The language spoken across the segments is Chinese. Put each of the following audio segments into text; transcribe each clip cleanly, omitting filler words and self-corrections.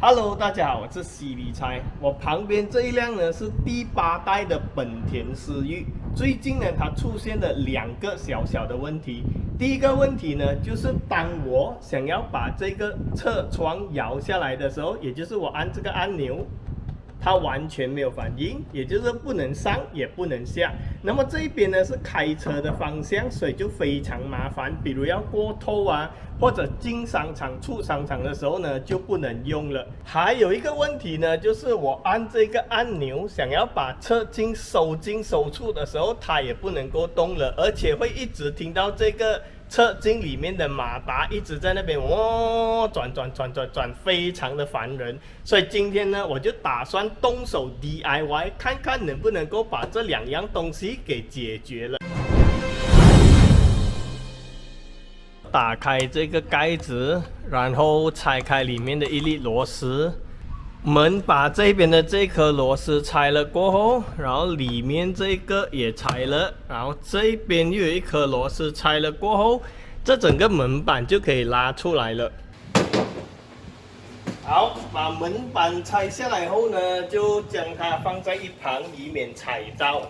Hello，大家好，我是西理财。我旁边这一辆呢是第8代的本田思域。最近呢，它出现了2个小小的问题。第一个问题呢，就是当我想要把这个车窗摇下来的时候，也就是我按这个按钮，它完全没有反应，也就是不能上也不能下。那么这一边呢是开车的方向，所以就非常麻烦。比如要过头啊，或者进商场、出商场的时候呢，就不能用了。还有一个问题呢，就是我按这个按钮，想要把车镜收进收出的时候，它也不能够动了，而且会一直听到这个车镜里面的马达一直在那边转，非常的烦人。所以今天呢，我就打算动手 DIY， 看看能不能够把这2样东西给解决了。打开这个盖子，然后拆开里面的一粒螺丝。门把这边的这颗螺丝拆了过后，然后里面这个也拆了，然后这边又有一颗螺丝拆了过后，这整个门板就可以拉出来了。好，把门板拆下来后呢，就将它放在一旁，以免踩到。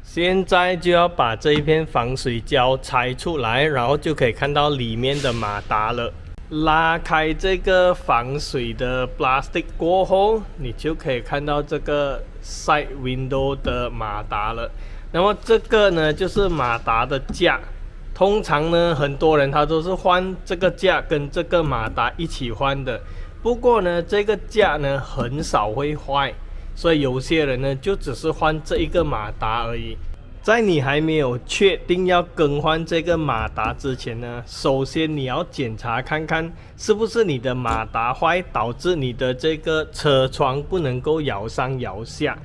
现在就要把这一片防水胶拆出来，然后就可以看到里面的马达了。拉开这个防水的 plastic 过后，你就可以看到这个 side window 的马达了。那么这个呢，就是马达的架。通常呢，很多人他都是换这个架跟这个马达一起换的。不过呢，这个架呢很少会坏，所以有些人呢就只是换这一个马达而已。在你还没有确定要更换这个马达之前呢，首先你要检查看看是不是你的马达坏，导致你的这个车窗不能够摇上摇下，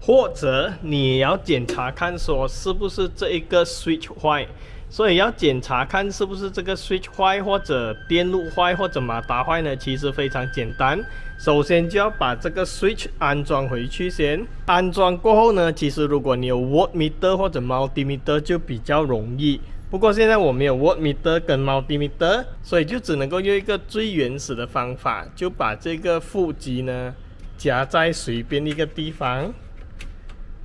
或者你也要检查看说是不是这一个 switch 坏。所以要检查看是不是这个 switch 坏，或者电路坏，或者马达坏呢，其实非常简单。首先就要把这个 switch 安装回去先。安装过后呢，其实如果你有 voltmeter 或者 multimeter 就比较容易。不过现在我没有 voltmeter 跟 multimeter， 所以就只能够用一个最原始的方法，就把这个负极呢夹在随便一个地方。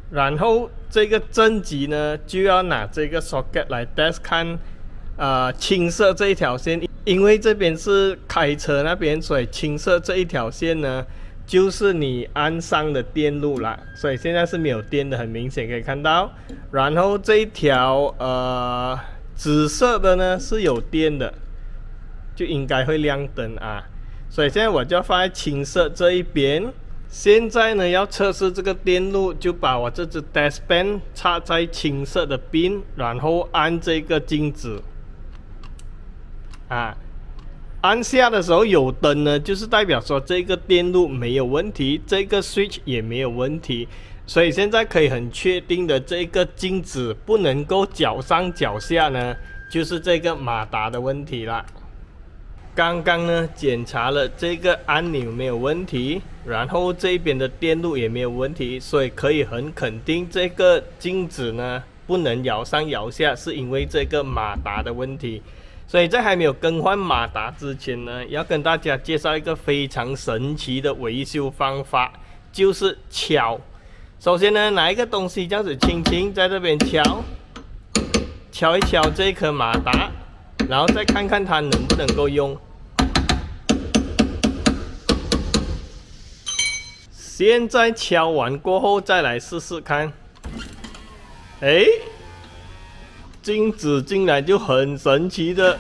然后这个正极呢，就要拿这个 socket 来 test 看，青色这一条线，因为这边是开车那边，所以青色这一条线呢，就是你安上的电路啦。所以现在是没有电的，很明显可以看到。然后这一条紫色的呢是有电的，就应该会亮灯啊。所以现在我就要放在青色这一边。现在呢，要测试这个电路，就把我这支 test pen 插在青色的 pin， 然后按这个镜子，按下的时候有灯呢，就是代表说这个电路没有问题，这个 switch 也没有问题，所以现在可以很确定的，这个镜子不能够脚上脚下呢，就是这个马达的问题啦。刚刚呢检查了这个按钮没有问题，然后这边的电路也没有问题，所以可以很肯定这个镜子呢不能摇上摇下，是因为这个马达的问题。所以在还没有更换马达之前呢，要跟大家介绍一个非常神奇的维修方法，就是敲。首先呢，拿一个东西这样子轻轻在这边敲一敲这颗马达，然后再看看它能不能够用。现在敲完过后再来试试看。镜子进来就很神奇的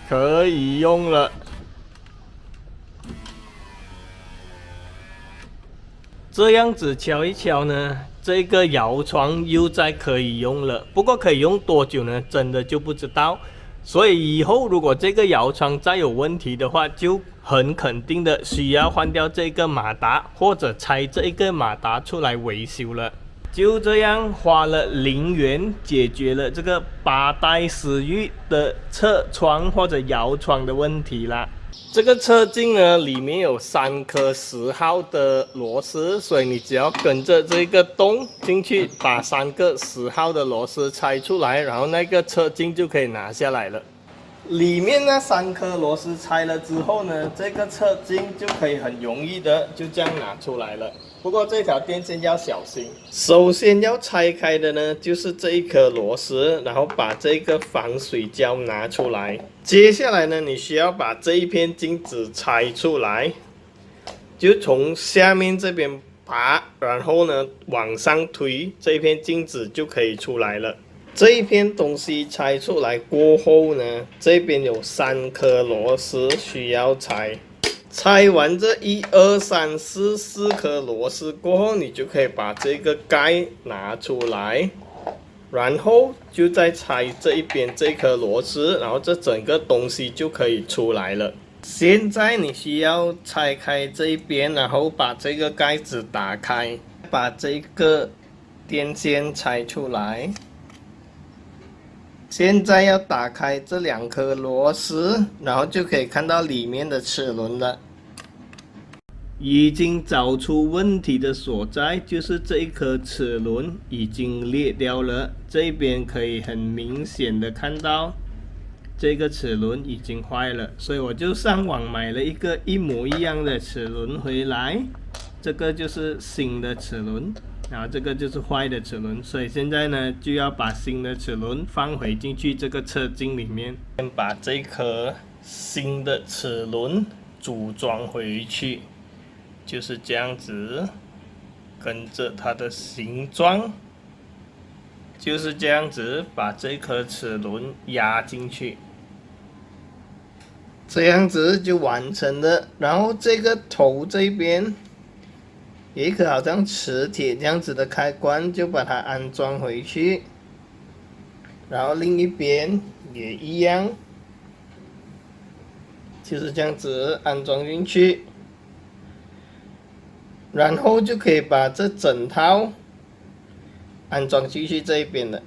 可以用了。这样子敲一敲呢，这个摇窗又再可以用了。不过可以用多久呢？真的就不知道。所以以后如果这个摇窗再有问题的话，就很肯定的需要换掉这个马达，或者拆这一个马达出来维修了。就这样花了0元解决了这个8代思域的侧窗或者摇窗的问题啦。这个车镜呢，里面有3颗10号的螺丝，所以你只要跟着这个洞进去，把3个10号的螺丝拆出来，然后那个车镜就可以拿下来了。里面那3颗螺丝拆了之后呢，这个侧镜就可以很容易的就这样拿出来了。不过这条电线要小心。首先要拆开的呢，就是这一颗螺丝，然后把这个防水胶拿出来。接下来呢，你需要把这一片镜子拆出来，就从下面这边拔，然后呢往上推，这一片镜子就可以出来了。这一片东西拆出来过后呢，这边有3颗螺丝需要拆。拆完这1、2、3、4颗螺丝过后，你就可以把这个盖拿出来，然后就再拆这一边这颗螺丝，然后这整个东西就可以出来了。现在你需要拆开这一边，然后把这个盖子打开，把这个电线拆出来。现在要打开这2颗螺丝，然后就可以看到里面的齿轮了。已经找出问题的所在，就是这一颗齿轮已经裂掉了。这边可以很明显的看到，这个齿轮已经坏了，所以我就上网买了一个一模一样的齿轮回来。这个就是新的齿轮，然后这个就是坏的齿轮，所以现在呢就要把新的齿轮放回进去这个侧镜里面，先把这颗新的齿轮组装回去，就是这样子，跟着它的形状，就是这样子把这颗齿轮压进去，这样子就完成了。然后这个头这边。有一颗好像磁铁这样子的开关，就把它安装回去，然后另一边也一样，就是这样子安装进去，然后就可以把这整套安装进去这一边了。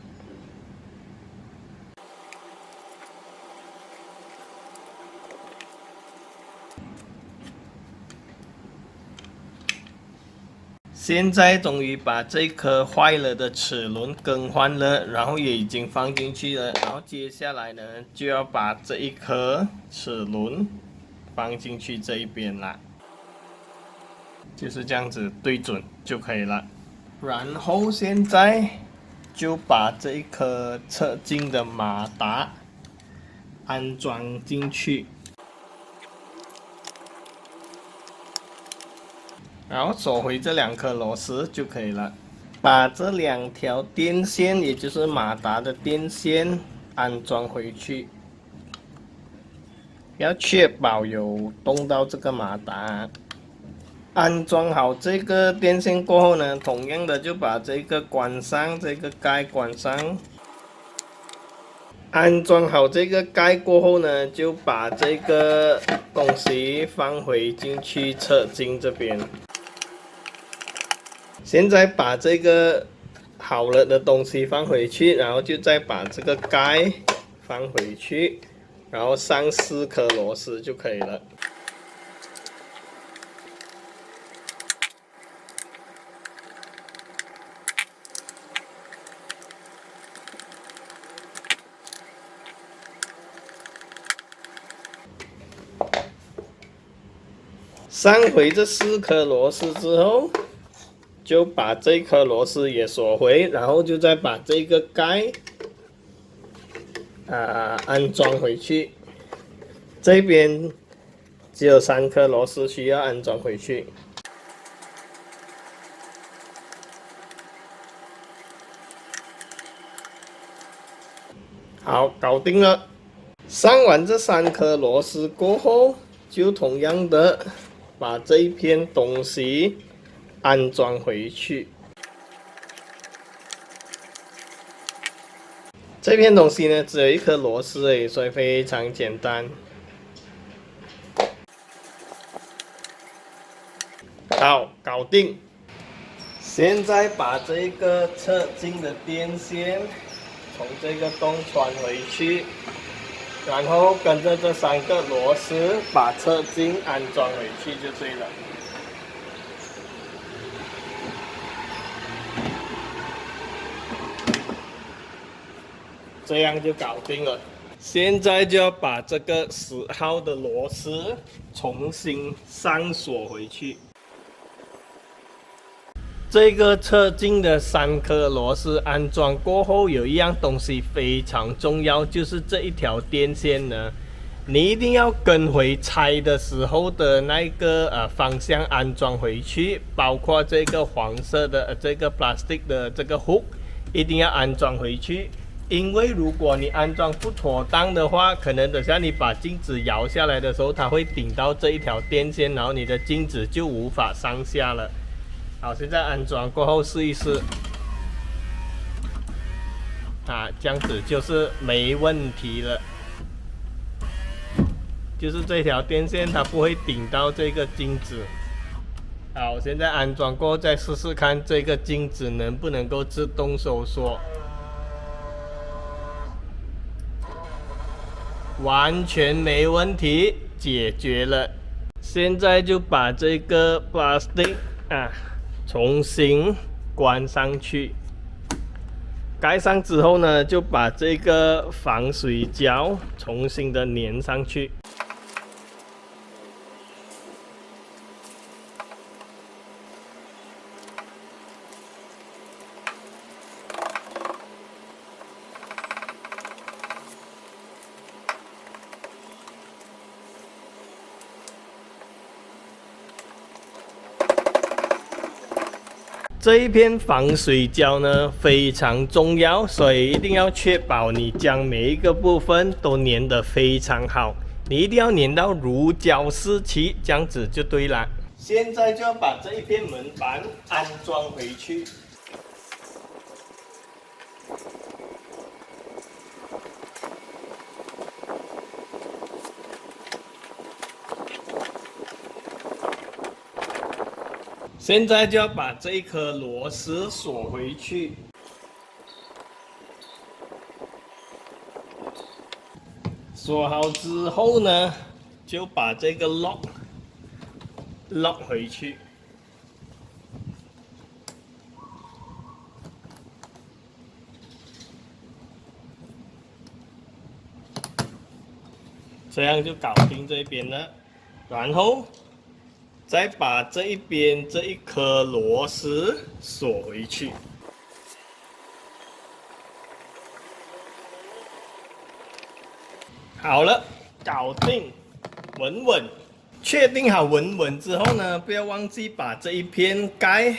现在终于把这颗坏了的齿轮更换了，然后也已经放进去了。然后接下来呢，就要把这一颗齿轮放进去这一边啦，就是这样子对准就可以了。然后现在就把这一颗侧镜的马达安装进去。然后锁回这2颗螺丝就可以了。把这2条电线，也就是马达的电线安装回去。要确保有动到这个马达。安装好这个电线过后呢，同样的就把这个关上，这个盖关上。安装好这个盖过后呢，就把这个东西放回进去侧镜这边。现在把这个好了的东西放回去，然后就再把这个盖放回去，然后上4颗螺丝就可以了。上回这4颗螺丝之后，就把这颗螺丝也锁回，然后就再把这个盖安装回去。这边只有3颗螺丝需要安装回去。好，搞定了。上完这3颗螺丝过后，就同样的把这一片东西安装回去。这片东西呢，只有1颗螺丝而已，所以非常简单。好，搞定。现在把这个侧镜的电线从这个洞穿回去，然后跟着这3个螺丝把侧镜安装回去就对了。这样就搞定了。现在就要把这个10号的螺丝重新上锁回去。这个车镜的3颗螺丝安装过后，有一样东西非常重要，就是这一条电线呢，你一定要跟回拆的时候的那个方向安装回去，包括这个黄色的这个 plastic 的这个 hook 一定要安装回去。因为如果你安装不妥当的话，可能等下你把镜子摇下来的时候，它会顶到这一条电线，然后你的镜子就无法上下了。好，现在安装过后试一试，这样子就是没问题了。就是这条电线它不会顶到这个镜子。好，现在安装过后再试试看这个镜子能不能够自动收缩。完全没问题，解决了。现在就把这个 plastic 重新关上去，盖上之后呢，就把这个防水胶重新的粘上去。这一片防水胶呢非常重要，所以一定要确保你将每一个部分都粘得非常好，你一定要粘到如胶似漆，这样子就对了。现在就要把这一片门板安装回去。现在就要把这一颗螺丝锁回去。锁好之后呢，就把这个 lock 回去。这样就搞定这边了，然后再把这一边这一颗螺丝锁回去。好了，搞定，稳稳。确定好稳稳之后呢，不要忘记把这一片盖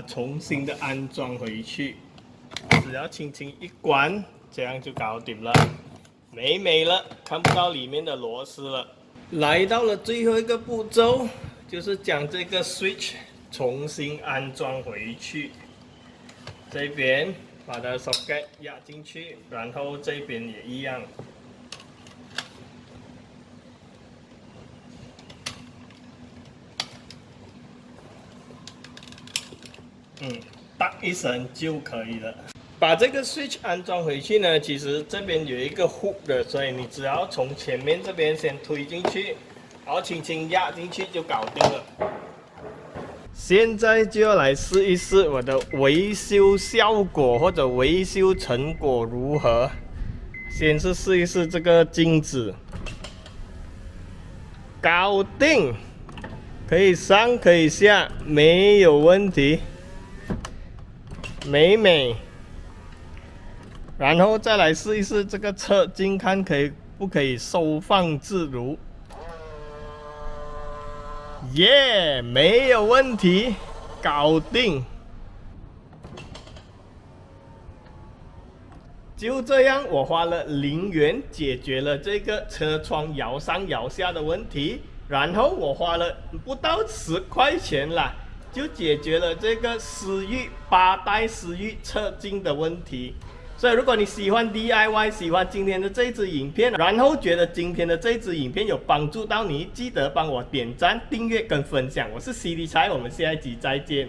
重新的安装回去。只要轻轻一关，这样就搞定了，美了，看不到里面的螺丝了。来到了最后一个步骤，就是将这个 switch 重新安装回去。这边把它 socket 压进去，然后这边也一样。哒一声就可以了。把这个 switch 安装回去呢，其实这边有一个 hook 的，所以你只要从前面这边先推进去，然后轻轻压进去就搞定了。现在就要来试一试我的维修效果或者维修成果如何。先是试一试这个镜子，搞定，可以上可以下，没有问题，美。然后再来试一试这个侧镜，看不可以收放自如。耶，没有问题，搞定。就这样，我花了0元解决了这个车窗摇上摇下的问题，然后我花了不到10块钱啦，就解决了这个思域8代思域侧镜的问题。所以如果你喜欢 DIY， 喜欢今天的这支影片，然后觉得今天的这支影片有帮助到你，记得帮我点赞、订阅跟分享。我是 CD 财，我们下一集再见。